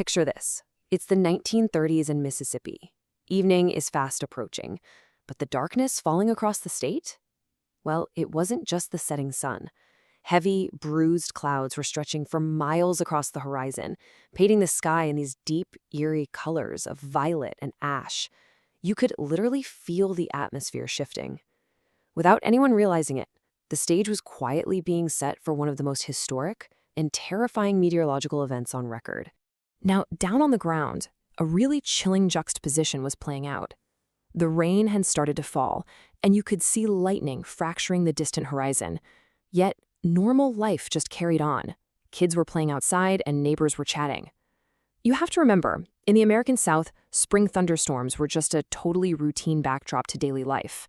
Picture this. It's the 1930s in Mississippi. Evening is fast approaching, but the darkness falling across the state? Well, it wasn't just the setting sun. Heavy, bruised clouds were stretching for miles across the horizon, painting the sky in these deep, eerie colors of violet and ash. You could literally feel the atmosphere shifting. Without anyone realizing it, the stage was quietly being set for one of the most historic and terrifying meteorological events on record. Now, down on the ground, a really chilling juxtaposition was playing out. The rain had started to fall, and you could see lightning fracturing the distant horizon. Yet, normal life just carried on. Kids were playing outside, and neighbors were chatting. You have to remember, in the American South, spring thunderstorms were just a totally routine backdrop to daily life.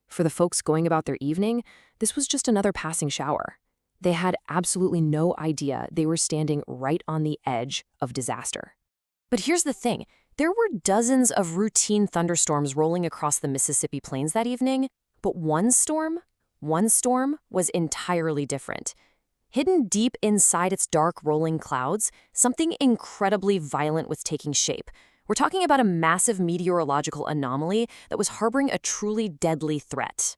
For the folks going about their evening, this was just another passing shower. They had absolutely no idea they were standing right on the edge of disaster. But here's the thing. There were dozens of routine thunderstorms rolling across the Mississippi plains that evening, but one storm was entirely different. Hidden deep inside its dark rolling clouds, something incredibly violent was taking shape. We're talking about a massive meteorological anomaly that was harboring a truly deadly threat.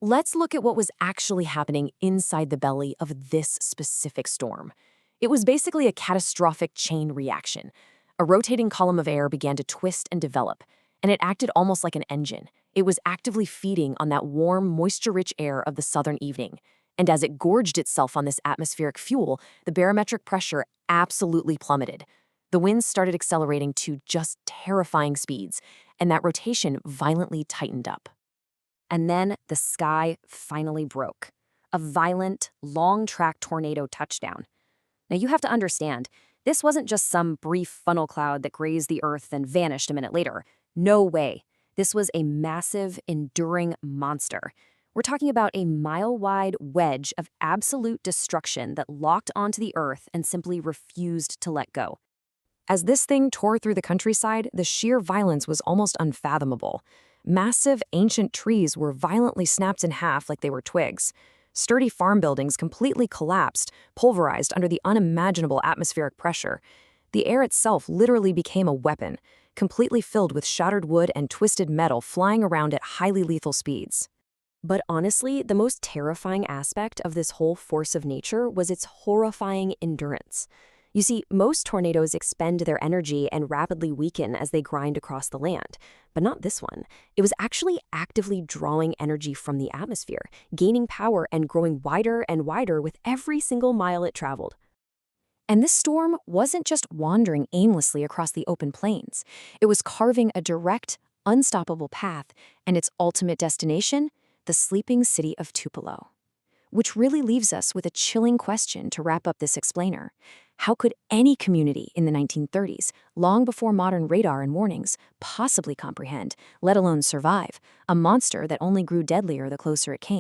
Let's look at what was actually happening inside the belly of this specific storm. It was basically a catastrophic chain reaction. A rotating column of air began to twist and develop, and it acted almost like an engine. It was actively feeding on that warm, moisture-rich air of the southern evening. And as it gorged itself on this atmospheric fuel, the barometric pressure absolutely plummeted. The winds started accelerating to just terrifying speeds, and that rotation violently tightened up. And then the sky finally broke. A violent, long-track tornado touchdown. Now you have to understand, this wasn't just some brief funnel cloud that grazed the earth and vanished a minute later. No way. This was a massive, enduring monster. We're talking about a mile-wide wedge of absolute destruction that locked onto the earth and simply refused to let go. As this thing tore through the countryside, the sheer violence was almost unfathomable. Massive, ancient trees were violently snapped in half like they were twigs. Sturdy farm buildings completely collapsed, pulverized under the unimaginable atmospheric pressure. The air itself literally became a weapon, completely filled with shattered wood and twisted metal flying around at highly lethal speeds. But honestly, the most terrifying aspect of this whole force of nature was its horrifying endurance. You see, most tornadoes expend their energy and rapidly weaken as they grind across the land. But not this one. It was actually actively drawing energy from the atmosphere, gaining power and growing wider and wider with every single mile it traveled. And this storm wasn't just wandering aimlessly across the open plains. It was carving a direct, unstoppable path, and its ultimate destination, the sleeping city of Tupelo. Which really leaves us with a chilling question to wrap up this explainer. How could any community in the 1930s, long before modern radar and warnings, possibly comprehend, let alone survive, a monster that only grew deadlier the closer it came?